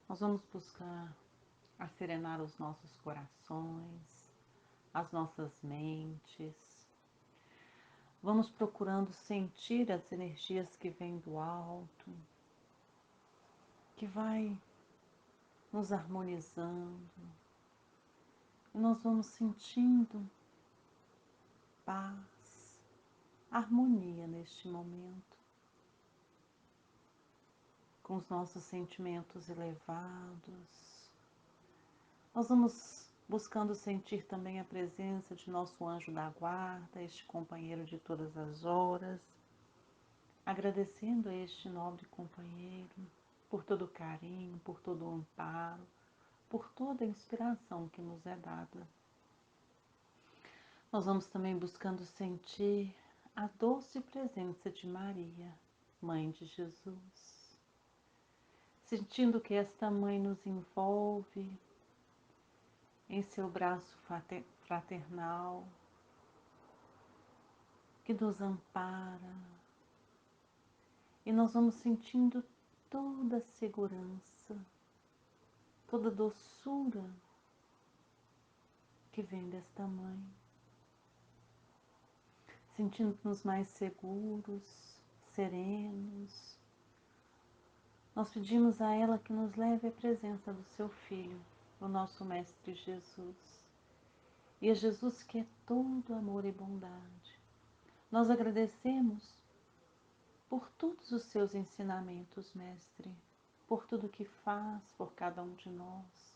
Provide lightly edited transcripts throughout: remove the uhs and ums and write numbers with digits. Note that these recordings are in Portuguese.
Nós vamos buscar serenar os nossos corações, as nossas mentes. Vamos procurando sentir as energias que vêm do alto, que vai nos harmonizando. E nós vamos sentindo paz, harmonia neste momento, com os nossos sentimentos elevados. Nós vamos buscando sentir também a presença de nosso anjo da guarda, este companheiro de todas as horas, agradecendo a este nobre companheiro por todo o carinho, por todo o amparo, por toda a inspiração que nos é dada. Nós vamos também buscando sentir a doce presença de Maria, Mãe de Jesus, sentindo que esta Mãe nos envolve em seu braço fraternal, que nos ampara, e nós vamos sentindo toda a segurança, toda a doçura que vem desta Mãe, sentindo-nos mais seguros, serenos. Nós pedimos a ela que nos leve à presença do seu Filho, o nosso Mestre Jesus. E a Jesus que é todo amor e bondade. Nós agradecemos por todos os seus ensinamentos, Mestre, por tudo que faz por cada um de nós,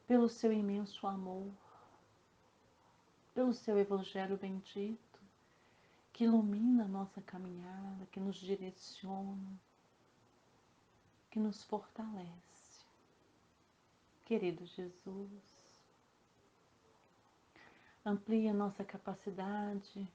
pelo seu imenso amor, pelo seu Evangelho bendito, que ilumina a nossa caminhada, que nos direciona, que nos fortalece. Querido Jesus, amplia nossa capacidade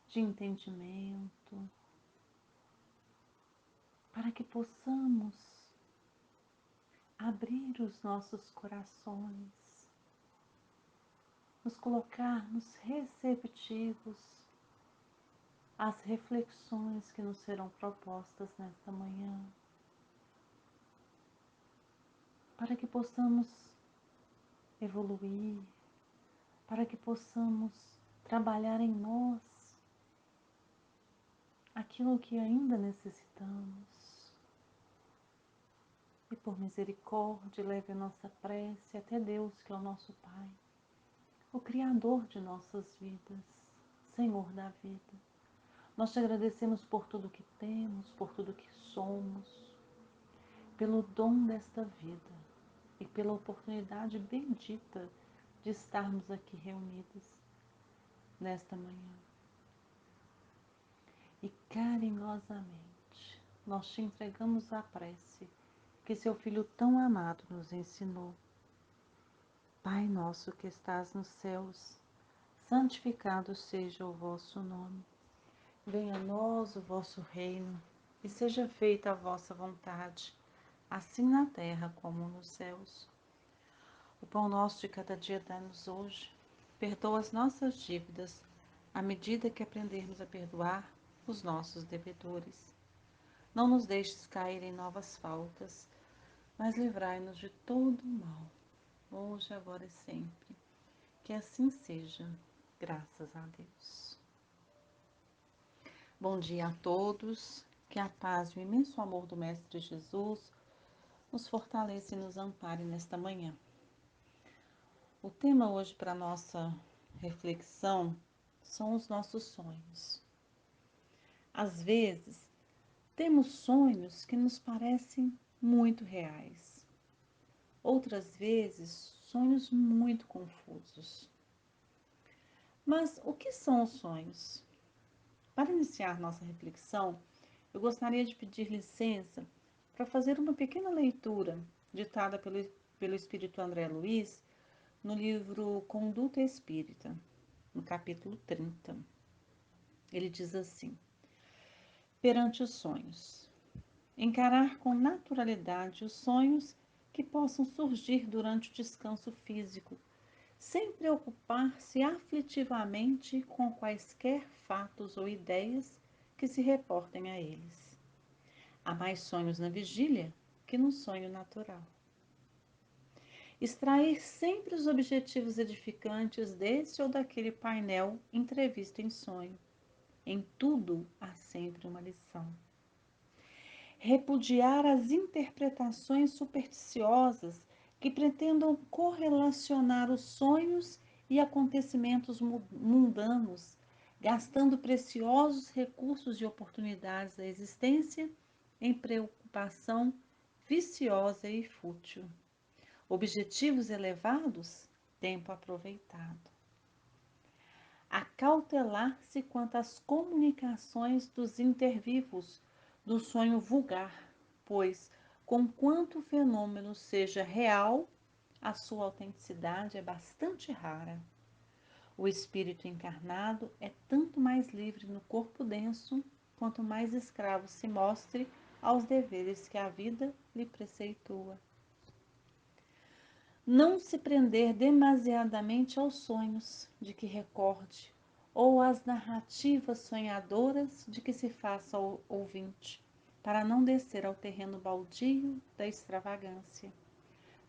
de entendimento, para que possamos abrir os nossos corações, nos colocarmos receptivos às reflexões que nos serão propostas nesta manhã, para que possamos evoluir, para que possamos trabalhar em nós aquilo que ainda necessitamos. E por misericórdia, leve a nossa prece até Deus, que é o nosso Pai, o Criador de nossas vidas, Senhor da vida. Nós te agradecemos por tudo que temos, por tudo que somos, pelo dom desta vida e pela oportunidade bendita de estarmos aqui reunidos nesta manhã. E carinhosamente nós te entregamos a prece que seu Filho tão amado nos ensinou. Pai nosso que estás nos céus, santificado seja o vosso nome. Venha a nós o vosso reino e seja feita a vossa vontade, assim na terra como nos céus. O pão nosso de cada dia dá-nos hoje. Perdoa as nossas dívidas, à medida que aprendermos a perdoar os nossos devedores. Não nos deixes cair em novas faltas, mas livrai-nos de todo o mal, hoje, agora e sempre. Que assim seja, graças a Deus. Bom dia a todos, que a paz e o imenso amor do Mestre Jesus nos fortaleça e nos ampare nesta manhã. O tema hoje para nossa reflexão são os nossos sonhos. Às vezes, temos sonhos que nos parecem muito reais. Outras vezes, sonhos muito confusos. Mas o que são os sonhos? Para iniciar nossa reflexão, eu gostaria de pedir licença para fazer uma pequena leitura ditada pelo Espírito André Luiz no livro Conduta Espírita, no capítulo 30. Ele diz assim: perante os sonhos, encarar com naturalidade os sonhos que possam surgir durante o descanso físico, sem preocupar-se aflitivamente com quaisquer fatos ou ideias que se reportem a eles. Há mais sonhos na vigília que no sonho natural. Extrair sempre os objetivos edificantes desse ou daquele painel entrevista em sonho. Em tudo há sempre uma lição. Repudiar as interpretações supersticiosas que pretendam correlacionar os sonhos e acontecimentos mundanos, gastando preciosos recursos e oportunidades da existência em preocupação viciosa e fútil. Objetivos elevados, tempo aproveitado. Acautelar-se quanto às comunicações dos intervivos do sonho vulgar, pois, conquanto o fenômeno seja real, a sua autenticidade é bastante rara. O espírito encarnado é tanto mais livre no corpo denso, quanto mais escravo se mostre aos deveres que a vida lhe preceitua. Não se prender demasiadamente aos sonhos de que recorde, ou às narrativas sonhadoras de que se faça ouvinte, para não descer ao terreno baldio da extravagância.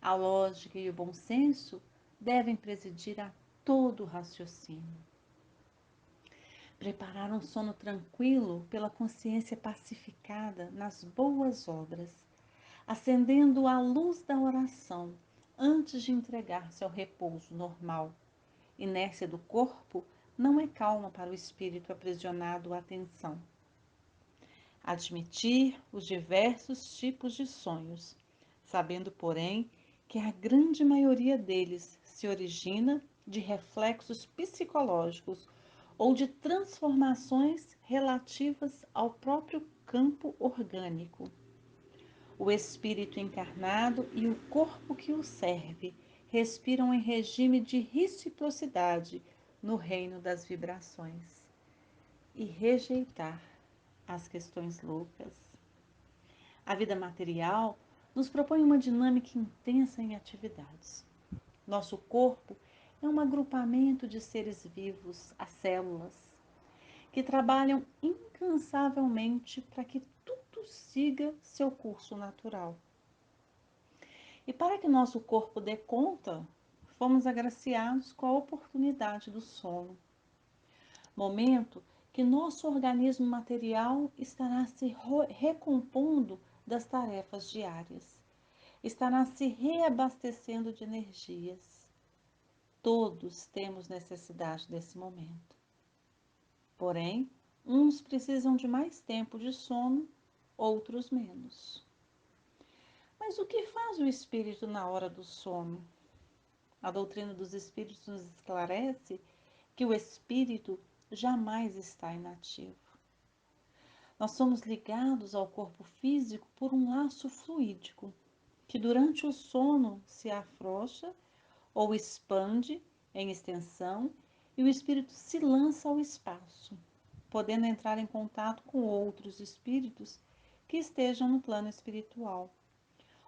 A lógica e o bom senso devem presidir a todo o raciocínio. Preparar um sono tranquilo pela consciência pacificada nas boas obras, acendendo a luz da oração antes de entregar-se ao repouso normal. Inércia do corpo não é calma para o espírito aprisionado à atenção. Admitir os diversos tipos de sonhos, sabendo, porém, que a grande maioria deles se origina de reflexos psicológicos ou de transformações relativas ao próprio campo orgânico. O espírito encarnado e o corpo que o serve respiram em regime de reciprocidade no reino das vibrações. E rejeitar as questões loucas. A vida material nos propõe uma dinâmica intensa em atividades. Nosso corpo é um agrupamento de seres vivos, as células, que trabalham incansavelmente para que tudo siga seu curso natural. E para que nosso corpo dê conta, fomos agraciados com a oportunidade do sono. Momento que nosso organismo material estará se recompondo das tarefas diárias, estará se reabastecendo de energias. Todos temos necessidade desse momento. Porém, uns precisam de mais tempo de sono, outros menos. Mas o que faz o espírito na hora do sono? A doutrina dos espíritos nos esclarece que o espírito jamais está inativo. Nós somos ligados ao corpo físico por um laço fluídico, que durante o sono se afrouxa ou expande em extensão e o espírito se lança ao espaço, podendo entrar em contato com outros espíritos que estejam no plano espiritual,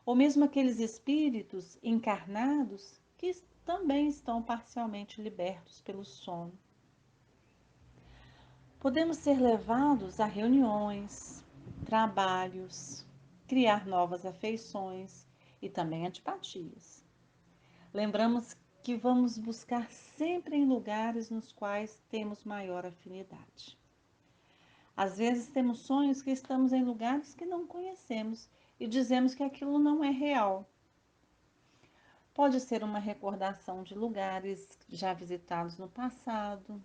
ou mesmo aqueles espíritos encarnados que também estão parcialmente libertos pelo sono. Podemos ser levados a reuniões, trabalhos, criar novas afeições e também antipatias. Lembramos que vamos buscar sempre em lugares nos quais temos maior afinidade. Às vezes temos sonhos que estamos em lugares que não conhecemos e dizemos que aquilo não é real. Pode ser uma recordação de lugares já visitados no passado,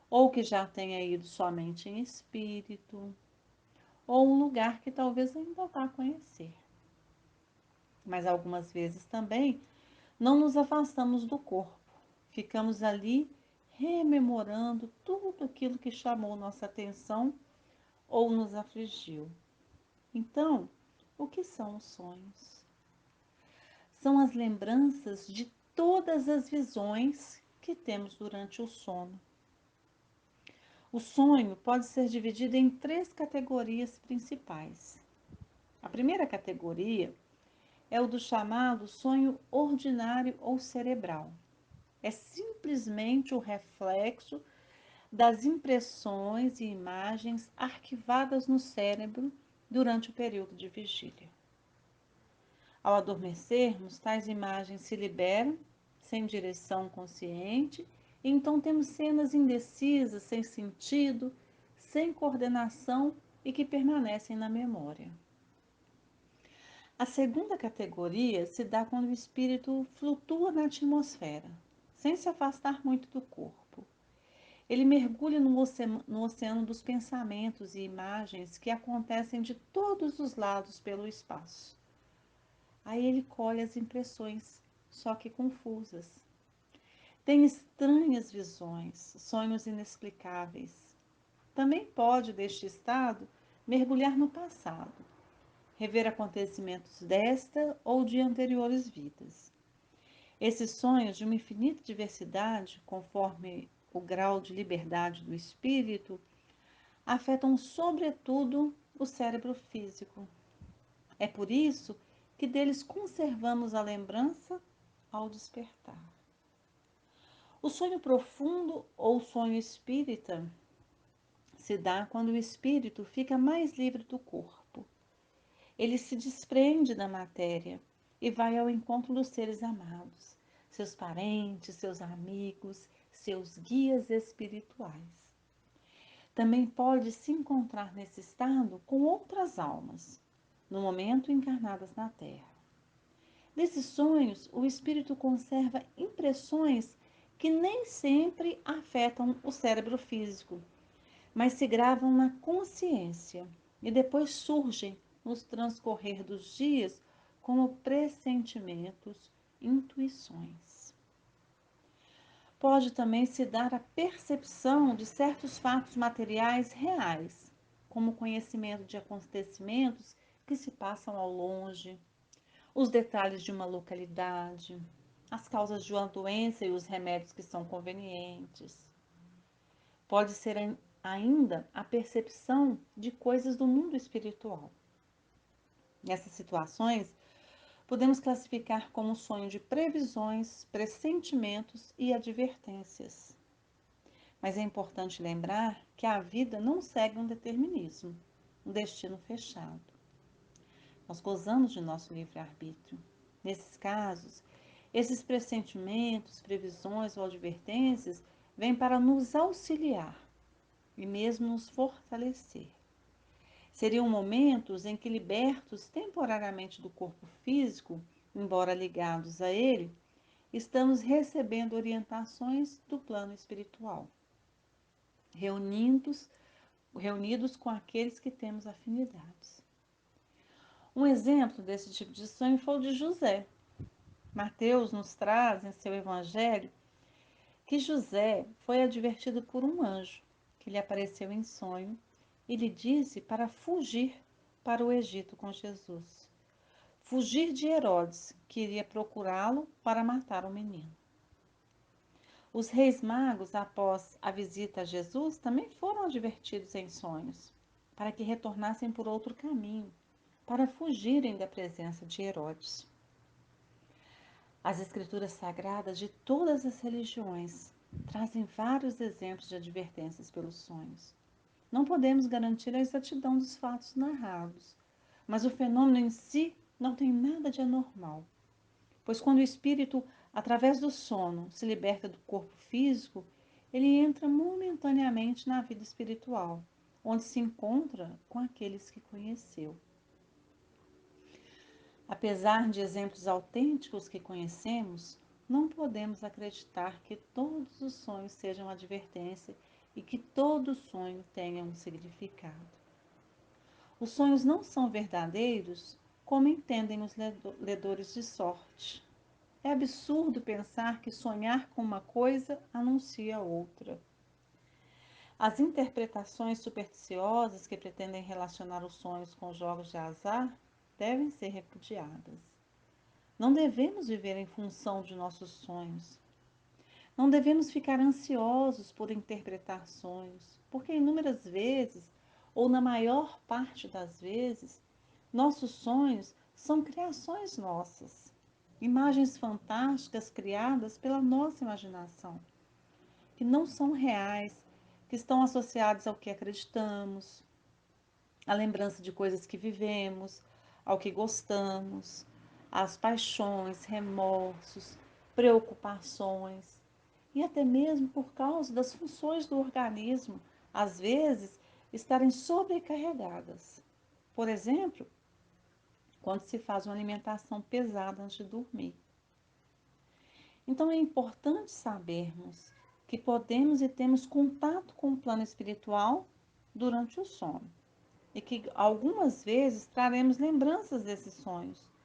ou que já tenha ido somente em espírito, ou um lugar que talvez ainda vá conhecer. Mas algumas vezes também não nos afastamos do corpo, ficamos ali rememorando tudo aquilo que chamou nossa atenção ou nos afligiu. Então, o que são os sonhos? São as lembranças de todas as visões que temos durante o sono. O sonho pode ser dividido em 3 categorias principais. A primeira categoria é o do chamado sonho ordinário ou cerebral. É simplesmente o reflexo das impressões e imagens arquivadas no cérebro durante o período de vigília. Ao adormecermos, tais imagens se liberam sem direção consciente, e então temos cenas indecisas, sem sentido, sem coordenação e que permanecem na memória. A segunda categoria se dá quando o espírito flutua na atmosfera, sem se afastar muito do corpo. Ele mergulha no oceano dos pensamentos e imagens que acontecem de todos os lados pelo espaço. Aí ele colhe as impressões, só que confusas. Tem estranhas visões, sonhos inexplicáveis. Também pode, deste estado, mergulhar no passado, rever acontecimentos desta ou de anteriores vidas. Esses sonhos, de uma infinita diversidade, conforme o grau de liberdade do espírito, afetam sobretudo o cérebro físico. É por isso que deles conservamos a lembrança ao despertar. O sonho profundo ou sonho espírita se dá quando o espírito fica mais livre do corpo. Ele se desprende da matéria e vai ao encontro dos seres amados, seus parentes, seus amigos, seus guias espirituais. Também pode se encontrar nesse estado com outras almas, no momento encarnadas na Terra. Nesses sonhos, o espírito conserva impressões que nem sempre afetam o cérebro físico, mas se gravam na consciência e depois surgem no transcorrer dos dias como pressentimentos, intuições. Pode também se dar a percepção de certos fatos materiais reais, como o conhecimento de acontecimentos que se passam ao longe, os detalhes de uma localidade, as causas de uma doença e os remédios que são convenientes. Pode ser ainda a percepção de coisas do mundo espiritual. Nessas situações, podemos classificar como sonho de previsões, pressentimentos e advertências. Mas é importante lembrar que a vida não segue um determinismo, um destino fechado. Nós gozamos de nosso livre-arbítrio. Nesses casos, esses pressentimentos, previsões ou advertências vêm para nos auxiliar e mesmo nos fortalecer. Seriam momentos em que, libertos temporariamente do corpo físico, embora ligados a ele, estamos recebendo orientações do plano espiritual, reunidos com aqueles que temos afinidades. Um exemplo desse tipo de sonho foi o de José. Mateus nos traz em seu evangelho que José foi advertido por um anjo que lhe apareceu em sonho e lhe disse para fugir para o Egito com Jesus. Fugir de Herodes, que iria procurá-lo para matar o menino. Os reis magos, após a visita a Jesus, também foram advertidos em sonhos, para que retornassem por outro caminho, para fugirem da presença de Herodes. As escrituras sagradas de todas as religiões trazem vários exemplos de advertências pelos sonhos. Não podemos garantir a exatidão dos fatos narrados, mas o fenômeno em si não tem nada de anormal, pois quando o espírito, através do sono, se liberta do corpo físico, ele entra momentaneamente na vida espiritual, onde se encontra com aqueles que conheceu. Apesar de exemplos autênticos que conhecemos, não podemos acreditar que todos os sonhos sejam advertência e que todo sonho tenha um significado. Os sonhos não são verdadeiros como entendem os ledores de sorte. É absurdo pensar que sonhar com uma coisa anuncia outra. As interpretações supersticiosas que pretendem relacionar os sonhos com jogos de azar devem ser repudiadas. Não devemos viver em função de nossos sonhos. Não devemos ficar ansiosos por interpretar sonhos, porque inúmeras vezes, ou na maior parte das vezes, nossos sonhos são criações nossas, imagens fantásticas criadas pela nossa imaginação, que não são reais, que estão associadas ao que acreditamos, à lembrança de coisas que vivemos, ao que gostamos, as paixões, remorsos, preocupações e até mesmo por causa das funções do organismo, às vezes estarem sobrecarregadas. Por exemplo, quando se faz uma alimentação pesada antes de dormir. Então é importante sabermos que podemos e temos contato com o plano espiritual durante o sono e que algumas vezes traremos lembranças desses sonhos,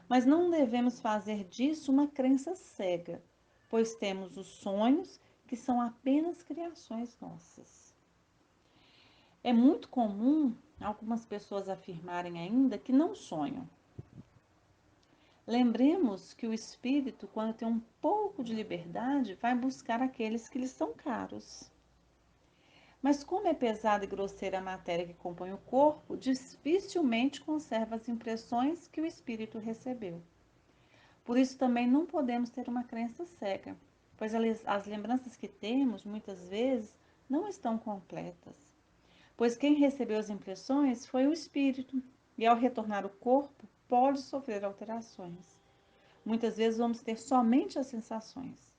mas não devemos fazer disso uma crença cega, pois temos os sonhos que são apenas criações nossas. É muito comum algumas pessoas afirmarem ainda que não sonham. Lembremos que o espírito, quando tem um pouco de liberdade, vai buscar aqueles que lhe são caros. Mas como é pesada e grosseira a matéria que compõe o corpo, dificilmente conserva as impressões que o espírito recebeu. Por isso também não podemos ter uma crença cega, pois as lembranças que temos, muitas vezes, não estão completas. Pois quem recebeu as impressões foi o espírito, e ao retornar o corpo, pode sofrer alterações. Muitas vezes vamos ter somente as sensações.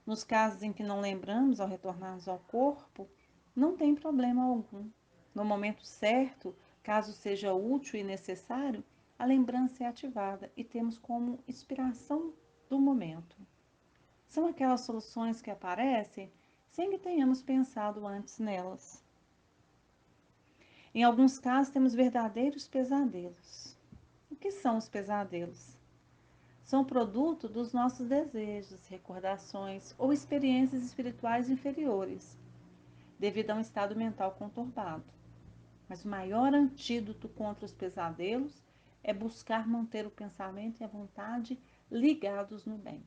Nos casos em que não lembramos ao retornarmos ao corpo, não tem problema algum. No momento certo, caso seja útil e necessário, a lembrança é ativada e temos como inspiração do momento. São aquelas soluções que aparecem sem que tenhamos pensado antes nelas. Em alguns casos, temos verdadeiros pesadelos. O que são os pesadelos? São produto dos nossos desejos, recordações ou experiências espirituais inferiores, devido a um estado mental conturbado. Mas o maior antídoto contra os pesadelos é buscar manter o pensamento e a vontade ligados no bem.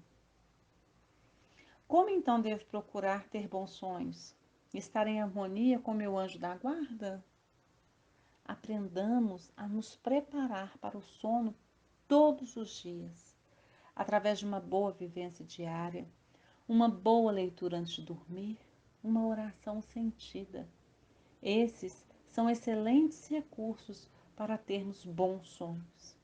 Como então devo procurar ter bons sonhos? Estar em harmonia com meu anjo da guarda? Aprendamos a nos preparar para o sono todos os dias, através de uma boa vivência diária, uma boa leitura antes de dormir, uma oração sentida. Esses são excelentes recursos para termos bons sonhos.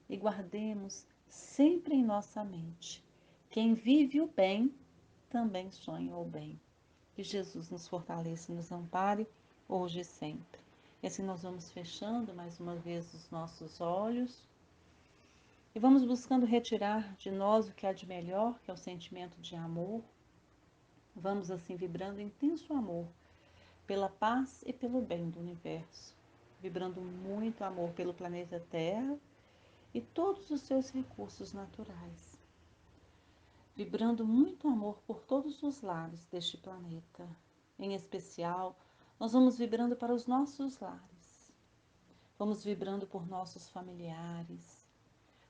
E guardemos sempre em nossa mente: quem vive o bem também sonha o bem. Que Jesus nos fortaleça e nos ampare hoje e sempre. E assim nós vamos fechando mais uma vez os nossos olhos e vamos buscando retirar de nós o que há de melhor, que é o sentimento de amor. Vamos assim vibrando intenso amor pela paz e pelo bem do universo, vibrando muito amor pelo planeta Terra e todos os seus recursos naturais, vibrando muito amor por todos os lares deste planeta. Em especial, nós vamos vibrando para os nossos lares, vamos vibrando por nossos familiares,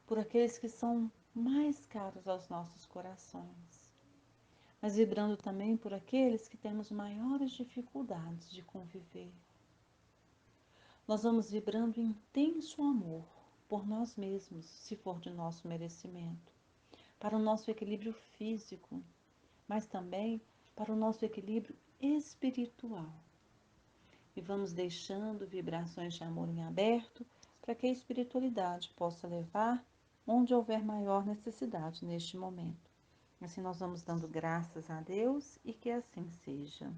por aqueles que são mais caros aos nossos corações, mas vibrando também por aqueles que temos maiores dificuldades de conviver. Nós vamos vibrando intenso amor por nós mesmos, se for de nosso merecimento, para o nosso equilíbrio físico, mas também para o nosso equilíbrio espiritual. E vamos deixando vibrações de amor em aberto para que a espiritualidade possa levar onde houver maior necessidade neste momento. Assim nós vamos dando graças a Deus e que assim seja.